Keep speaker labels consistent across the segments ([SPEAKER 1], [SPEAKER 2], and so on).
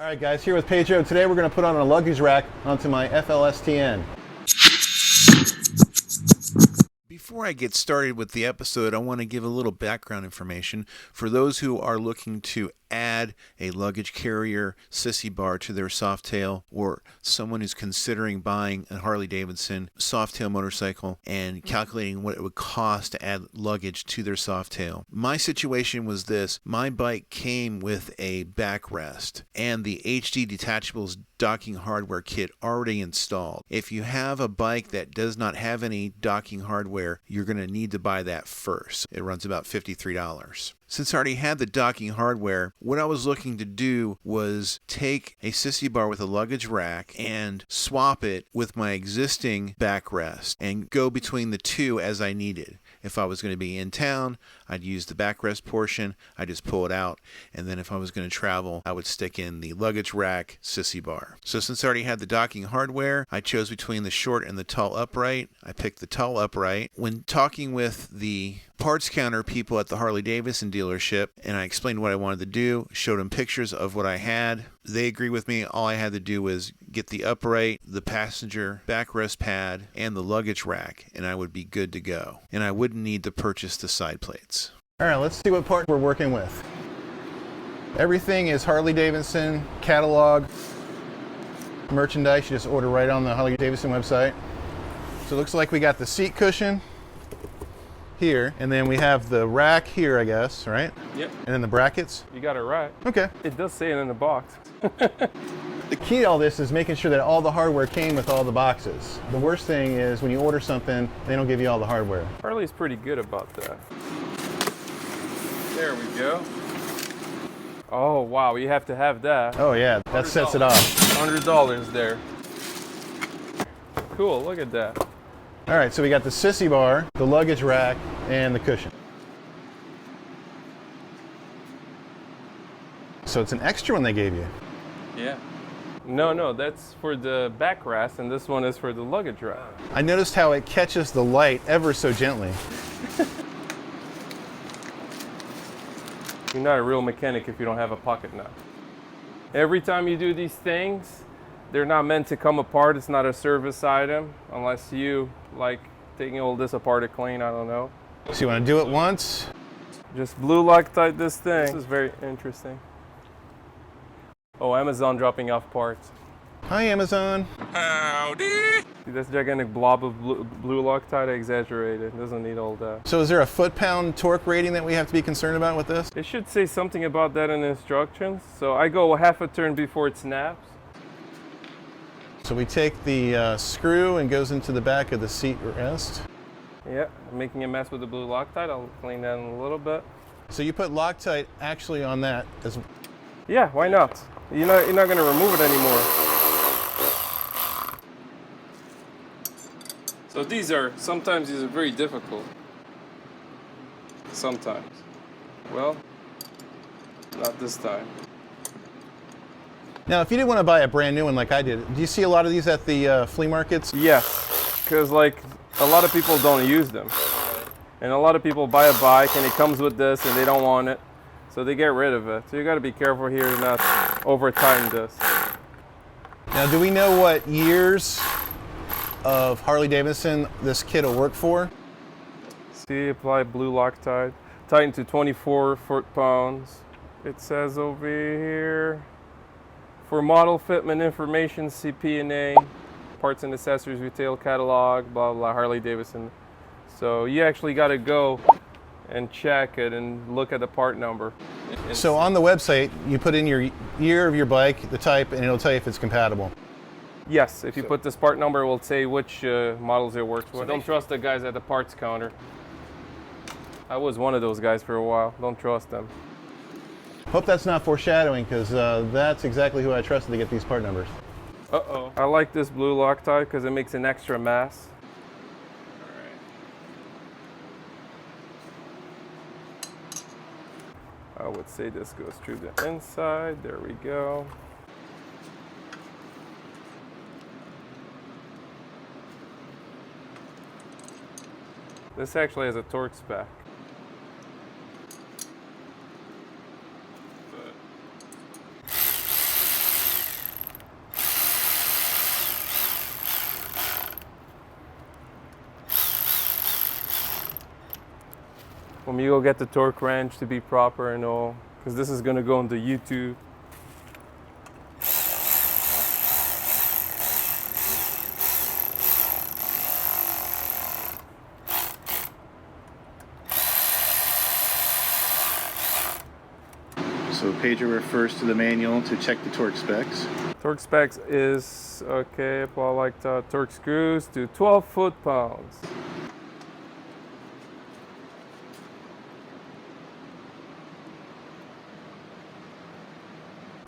[SPEAKER 1] All right, guys, here with Pedro. Today we're going to put on a luggage rack onto my FLSTN.
[SPEAKER 2] Before I get started with the episode, I want to give a little background information for those who are looking to add a luggage carrier Sissy Bar to their Softail, or someone who's considering buying a Harley Davidson Softail motorcycle and calculating what it would cost to add luggage to their Softail. My situation was this: my bike came with a backrest and the HD Detachables docking hardware kit already installed. If you have a bike that does not have any docking hardware, you're going to need to buy that first. It runs about $53. Since I already had the docking hardware, what I was looking to do was take a Sissy Bar with a luggage rack and swap it with my existing backrest and go between the two as I needed. If I was going to be in town, I'd use the backrest portion, I'd just pull it out, and then if I was going to travel, I would stick in the luggage rack Sissy Bar. So since I already had the docking hardware, I chose between the short and the tall upright. I picked the tall upright. When talking with the parts counter people at the Harley Davidson dealership, and I explained what I wanted to do, showed them pictures of what I had, they agreed with me. All I had to do was get the upright, the passenger backrest pad, and the luggage rack, and I would be good to go. And I wouldn't need to purchase the side plates.
[SPEAKER 1] All right, let's see what part we're working with. Everything is Harley Davidson catalog merchandise. You just order right on the Harley Davidson website. So it looks like we got the seat cushion here, and then we have the rack here, I guess, right?
[SPEAKER 3] Yep.
[SPEAKER 1] And then the brackets.
[SPEAKER 3] You got it right.
[SPEAKER 1] Okay.
[SPEAKER 3] It does say it in the box.
[SPEAKER 1] The key to all this is making sure that all the hardware came with all the boxes. The worst thing is when you order something, they don't give you all the hardware.
[SPEAKER 3] Harley's pretty good about that. There we go. Oh, wow, you have to have that.
[SPEAKER 1] Oh yeah, that sets it off.
[SPEAKER 3] $100 there. Cool, look at that.
[SPEAKER 1] All right, so we got the Sissy Bar, the luggage rack, and the cushion. So it's an extra one they gave you.
[SPEAKER 3] Yeah. No, that's for the backrest, and this one is for the luggage rack.
[SPEAKER 1] I noticed how it catches the light ever so gently.
[SPEAKER 3] You're not a real mechanic if you don't have a pocket nut. Every time you do these things, they're not meant to come apart. It's not a service item unless you like taking all this apart to clean, I don't know.
[SPEAKER 1] So you want to do it once?
[SPEAKER 3] Just blue Loctite this thing. This is very interesting. Oh, Amazon dropping off parts.
[SPEAKER 1] Hi, Amazon.
[SPEAKER 3] Howdy! See, this gigantic blob of blue Loctite, I exaggerated. It doesn't need all that.
[SPEAKER 1] So is there a foot-pound torque rating that we have to be concerned about with this?
[SPEAKER 3] It should say something about that in the instructions. So I go half a turn before it snaps.
[SPEAKER 1] So we take the screw and goes into the back of the seat rest.
[SPEAKER 3] Yeah, I'm making a mess with the blue Loctite. I'll clean that in a little bit.
[SPEAKER 1] So you put Loctite actually on that as well?
[SPEAKER 3] Yeah, why not? You're not going to remove it anymore. So sometimes these are very difficult. Sometimes. Well, not this time.
[SPEAKER 1] Now, if you didn't want to buy a brand new one like I did, do you see a lot of these at the flea markets?
[SPEAKER 3] Yes, because like a lot of people don't use them. And a lot of people buy a bike and it comes with this and they don't want it. So they get rid of it. So you got to be careful here to not over tighten this.
[SPEAKER 1] Now, do we know what years of Harley Davidson this kit will work for?
[SPEAKER 3] See, apply blue Loctite. Tighten to 24 foot-pounds. It says over here, for model fitment information, CP&A, parts and accessories retail catalog, blah, blah, Harley Davidson. So you actually got to go and check it and look at the part number.
[SPEAKER 1] So on the website, you put in your year of your bike, the type, and it'll tell you if it's compatible.
[SPEAKER 3] Yes, if you put this part number, it will say which models it works with. Don't trust the guys at the parts counter. I was one of those guys for a while. Don't trust them.
[SPEAKER 1] Hope that's not foreshadowing, because that's exactly who I trusted to get these part numbers.
[SPEAKER 3] Uh-oh. I like this blue Loctite because it makes an extra mass. I would say this goes through the inside. There we go. This actually has a torque spec. When you go get the torque wrench to be proper and all, because this is going to go into YouTube.
[SPEAKER 1] So Pedro refers to the manual to check the torque specs.
[SPEAKER 3] Torque specs is, okay, apply like that. Torque screws to 12 foot-pounds.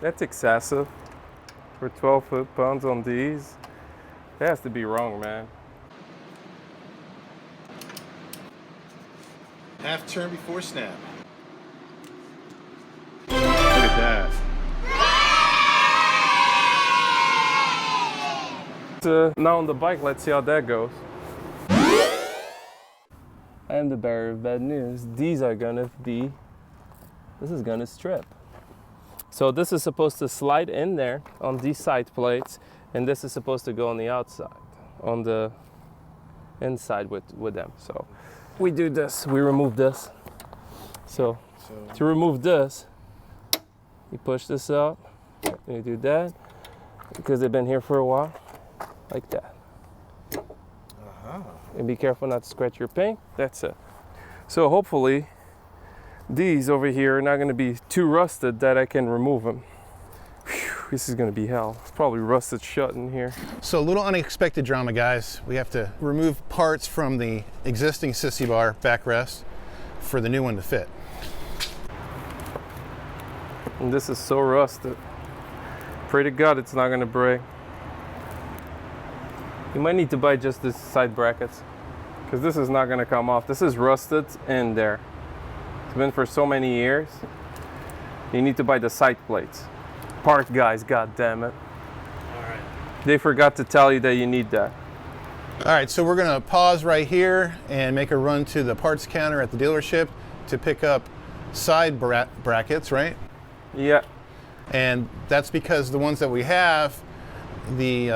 [SPEAKER 3] That's excessive for 12 foot-pounds on these. That has to be wrong, man.
[SPEAKER 1] Half turn before snap. Look at that.
[SPEAKER 3] Now on the bike, let's see how that goes. I am the bearer of bad news. These are gonna be, this is gonna strip. So this is supposed to slide in there on these side plates, and this is supposed to go on the outside, on the inside with them. So we do this, we remove this. So to remove this, you push this out, and you do that, because they've been here for a while, like that. And be careful not to scratch your paint. That's it. So hopefully these over here are not going to be too rusted that I can remove them. Whew, this is going to be hell. It's probably rusted shut in here.
[SPEAKER 1] So a little unexpected drama, guys. We have to remove parts from the existing Sissy Bar backrest for the new one to fit.
[SPEAKER 3] And this is so rusted. Pray to God it's not going to break. You might need to buy just the side brackets, because this is not going to come off. This is rusted in there. It's been for so many years. You need to buy the side plates. Part guys, god damn it.
[SPEAKER 1] All right.
[SPEAKER 3] They forgot to tell you that you need that.
[SPEAKER 1] All right, so we're gonna pause right here and make a run to the parts counter at the dealership to pick up side brackets, right?
[SPEAKER 3] Yeah.
[SPEAKER 1] And that's because the ones that we have, the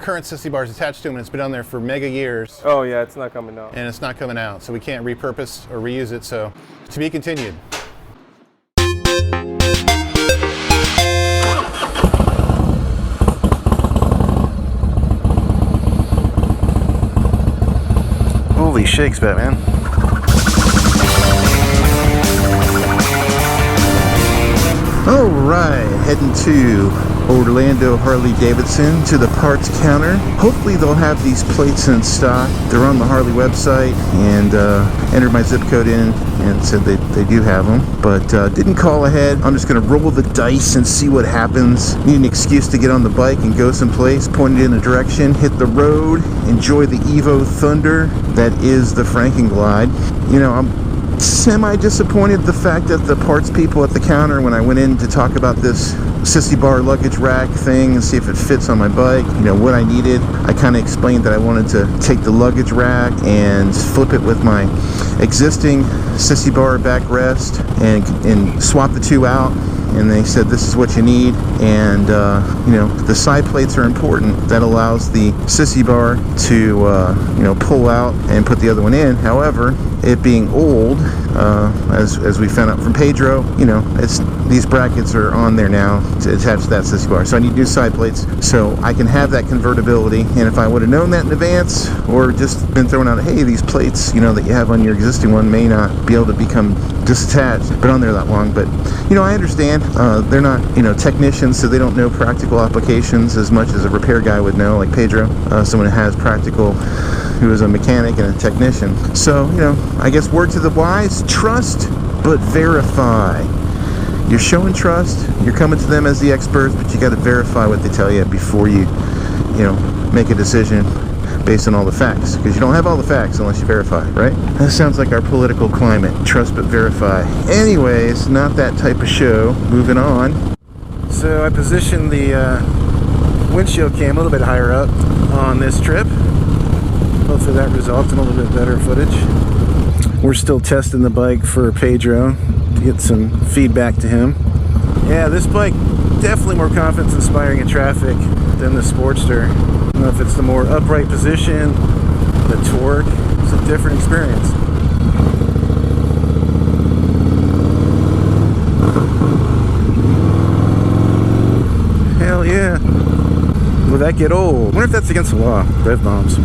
[SPEAKER 1] current Sissy Bar is attached to them, and it's been on there for mega years.
[SPEAKER 3] Oh yeah, it's not coming out.
[SPEAKER 1] And it's not coming out, so we can't repurpose or reuse it, so to be continued. Holy shakes, Batman. All right, heading to Orlando Harley Davidson to the parts counter. Hopefully they'll have these plates in stock. They're on the Harley website, and entered my zip code in and said they do have them, but didn't call ahead. I'm just gonna roll the dice and see what happens. Need an excuse to get on the bike and go someplace, point it in a direction, hit the road, enjoy the Evo Thunder that is the Frankenglide. You know, I'm semi-disappointed the fact that the parts people at the counter, when I went in to talk about this Sissy Bar luggage rack thing and see if it fits on my bike, you know, what I needed, I kind of explained that I wanted to take the luggage rack and flip it with my existing Sissy Bar backrest and swap the two out. And they said this is what you need, and you know, the side plates are important. That allows the Sissy Bar to you know, pull out and put the other one in. However, it being old, as we found out from Pedro, you know, these brackets are on there now to attach to that Sissy Bar. So I need new side plates so I can have that convertibility. And if I would have known that in advance, or just been thrown out, hey, these plates, you know, that you have on your existing one may not be able to become disattached, been on there that long. But you know, I understand. They're not, you know, technicians, so they don't know practical applications as much as a repair guy would know, like Pedro, someone who has practical, who is a mechanic and a technician. So, you know, I guess word to the wise, trust but verify. You're showing trust, you're coming to them as the experts, but you got to verify what they tell you before you know, make a decision based on all the facts, because you don't have all the facts unless you verify, right? That sounds like our political climate, trust but verify. Anyways, not that type of show. Moving on. So I positioned the windshield cam a little bit higher up on this trip. Hopefully that results in a little bit better footage. We're still testing the bike for Pedro to get some feedback to him. Yeah, this bike definitely more confidence inspiring in traffic than the Sportster. I don't know if it's the more upright position, the torque. It's a different experience.
[SPEAKER 4] Will that get old? I wonder if that's against the law, rev bombs.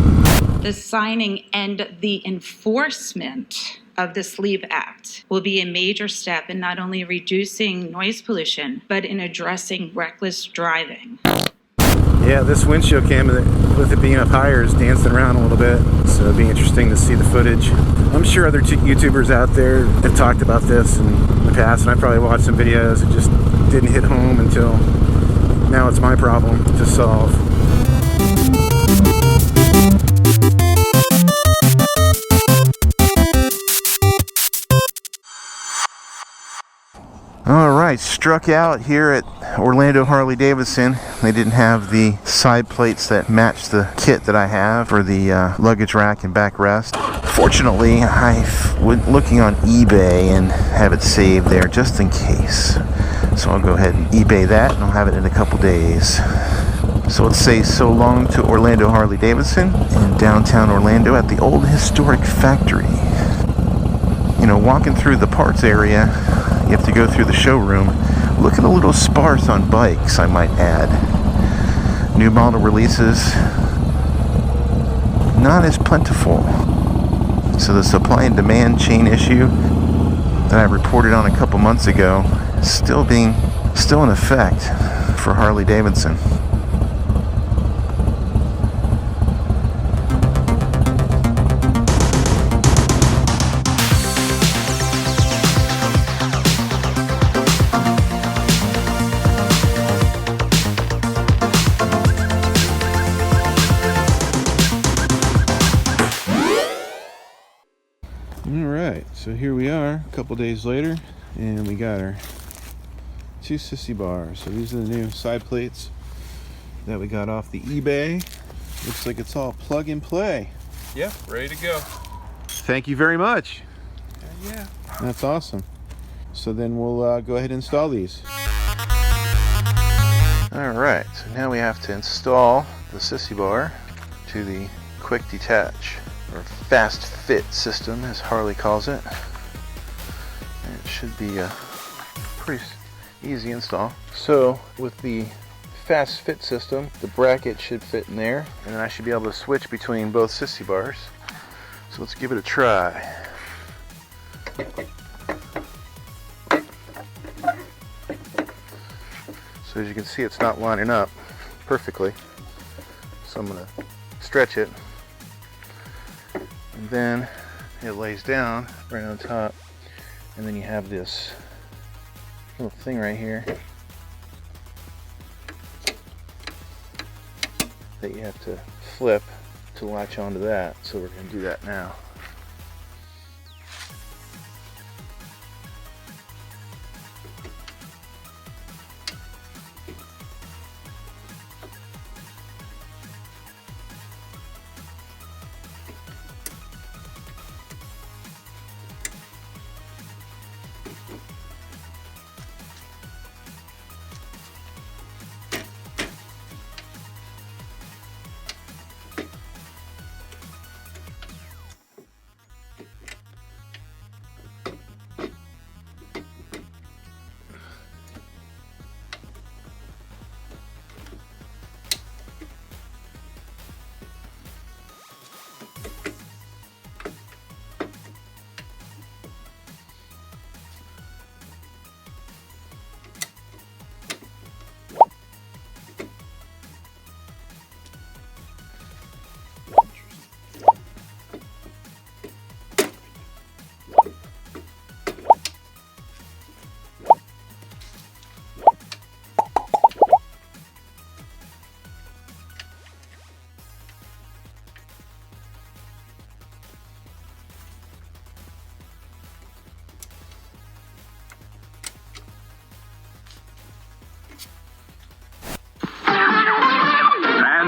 [SPEAKER 5] The signing and the enforcement of the Sleep Act will be a major step in not only reducing noise pollution, but in addressing reckless driving.
[SPEAKER 4] Yeah, this windshield camera, with it being up higher, is dancing around a little bit, so it'll be interesting to see the footage. I'm sure other YouTubers out there have talked about this in the past, and I probably watched some videos. It just didn't hit home until now. It's my problem to solve.
[SPEAKER 2] Alright, struck out here at Orlando Harley Davidson. They didn't have the side plates that match the kit that I have for the luggage rack and backrest. Fortunately, I went looking on eBay and have it saved there just in case. So I'll go ahead and eBay that and I'll have it in a couple days. So let's say so long to Orlando Harley Davidson in downtown Orlando at the old historic factory. You know, walking through the parts area, you have to go through the showroom. Looking a little sparse on bikes, I might add. New model releases, not as plentiful. So the supply and demand chain issue that I reported on a couple months ago is still in effect for Harley Davidson. Alright, so here we are a couple days later, and we got our two Sissy Bars. So these are the new side plates that we got off the eBay. Looks like it's all plug and play.
[SPEAKER 3] Yeah, ready to go.
[SPEAKER 2] Thank you very much.
[SPEAKER 3] Yeah.
[SPEAKER 2] That's awesome. So then we'll go ahead and install these. Alright, so now we have to install the Sissy Bar to the quick detach, or fast fit system as Harley calls it. And it should be a pretty easy install. So with the fast fit system, the bracket should fit in there, and then I should be able to switch between both Sissy Bars. So let's give it a try. So as you can see, it's not lining up perfectly. So I'm going to stretch it, and then it lays down right on top, and then you have this little thing right here that you have to flip to latch onto that. So we're going to do that now.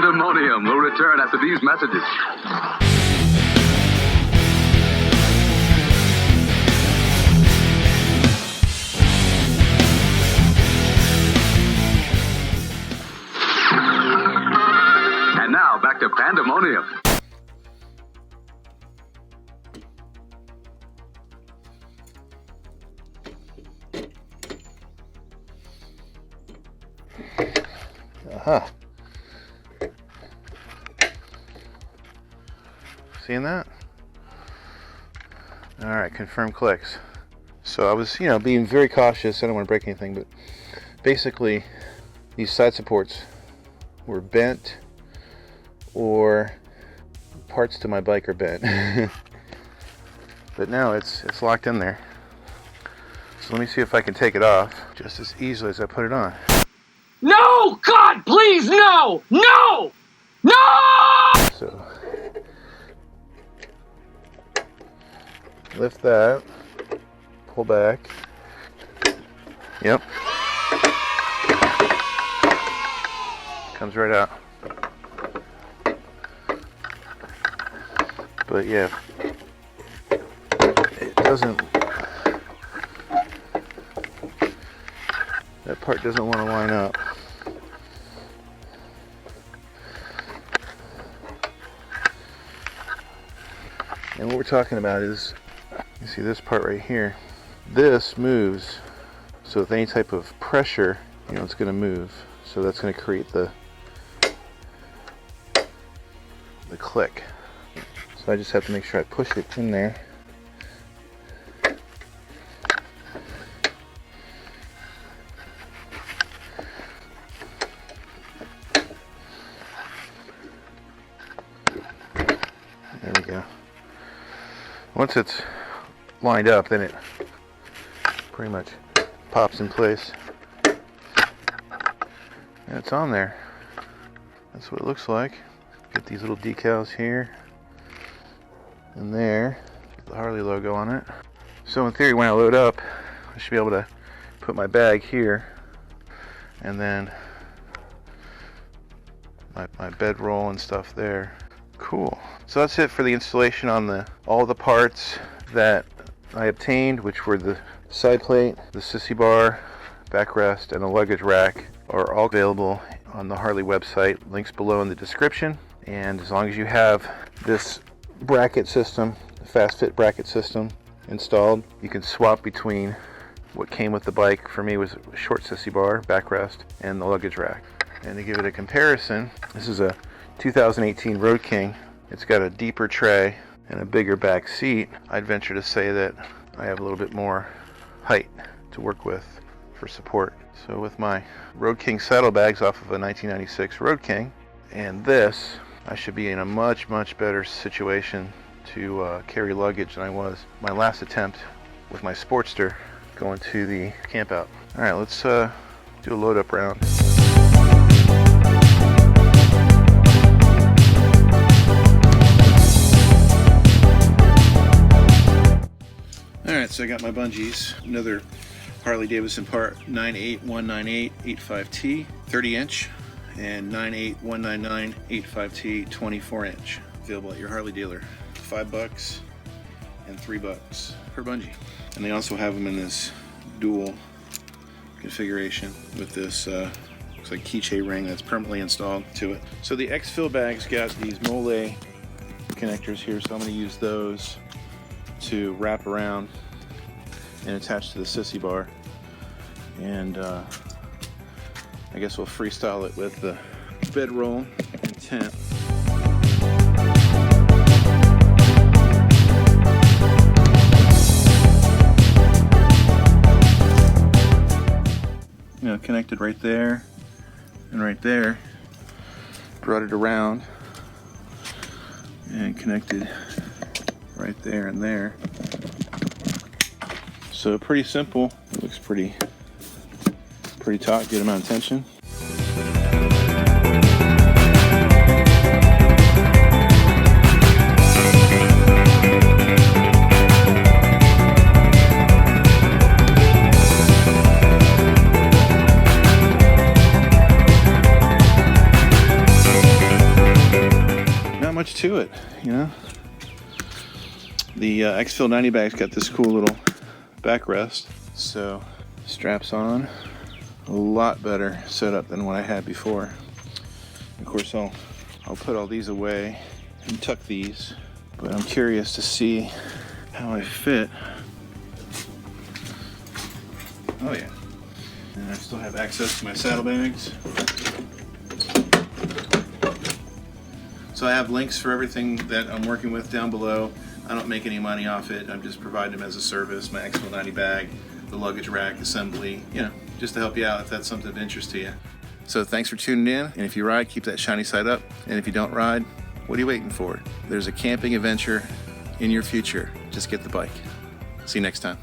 [SPEAKER 6] Pandemonium will return after these messages. And now back to Pandemonium.
[SPEAKER 2] Aha.
[SPEAKER 1] Seeing that? All right, confirm clicks. So I was, being very cautious. I don't want to break anything, but basically these side supports were bent, or parts to my bike are bent. But now it's locked in there. So let me see if I can take it off just as easily as I put it on.
[SPEAKER 7] No! God, please, no! No! No!
[SPEAKER 1] So lift that, pull back. Yep. Comes right out. But yeah, it doesn't, that part doesn't want to line up. And what we're talking about is, you see this part right here, this moves, so with any type of pressure, it's going to move. So that's going to create the click. So I just have to make sure I push it in there. There we go. Once it's lined up, then it pretty much pops in place. And it's on there. That's what it looks like. Get these little decals here and there. Get the Harley logo on it. So in theory, when I load up, I should be able to put my bag here, and then my bedroll and stuff there. Cool. So that's it for the installation on all the parts that I obtained, which were the side plate, the Sissy Bar, backrest, and the luggage rack, are all available on the Harley website. Links below in the description. And as long as you have this bracket system, the fast fit bracket system installed, you can swap between what came with the bike. For me was a short Sissy Bar, backrest, and the luggage rack. And to give it a comparison, this is a 2018 Road King. It's got a deeper tray and a bigger back seat. I'd venture to say that I have a little bit more height to work with for support. So with my Road King saddlebags off of a 1996 Road King and this, I should be in a much better situation to carry luggage than I was my last attempt with my Sportster going to the camp out. All right, let's do a load up round. All right, so I got my bungees, another Harley Davidson part 98198 85T 30-inch and 98199 85T 24-inch, available at your Harley dealer. $5 and $3 per bungee. And they also have them in this dual configuration with this looks like keychain ring that's permanently installed to it. So the Exfill bag's got these mole connectors here, so I'm going to use those to wrap around and attach to the Sissy Bar. And I guess we'll freestyle it with the bedroll and tent. Connected right there and right there. Brought it around and connected right there and there. So pretty simple. It looks pretty taut, good amount of tension. Not much to it, The Exfill 90 bag's got this cool little backrest, so straps on, a lot better setup than what I had before. Of course, I'll put all these away and tuck these, but I'm curious to see how I fit. Oh yeah, and I still have access to my saddlebags.
[SPEAKER 2] So I have links for everything that I'm working with down below. I don't make any money off it. I'm just providing them as a service. My Exfil 90 bag, the luggage rack assembly, you know, just to help you out if that's something of interest to you. So thanks for tuning in. And if you ride, keep that shiny side up. And if you don't ride, what are you waiting for? There's a camping adventure in your future. Just get the bike. See you next time.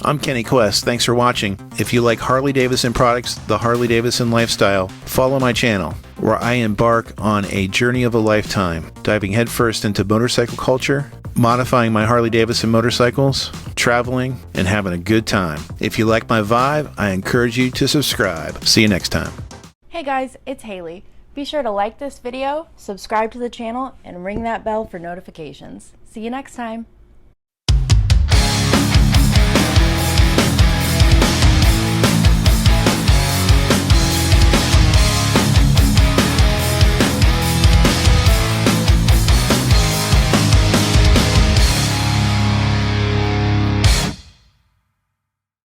[SPEAKER 2] I'm Kenny Quest. Thanks for watching. If you like Harley Davidson products, the Harley Davidson lifestyle, follow my channel, where I embark on a journey of a lifetime, diving headfirst into motorcycle culture, modifying my Harley Davidson motorcycles, traveling, and having a good time. If you like my vibe, I encourage you to subscribe. See you next time.
[SPEAKER 8] Hey guys, it's Haley. Be sure to like this video, subscribe to the channel, and ring that bell for notifications. See you next time.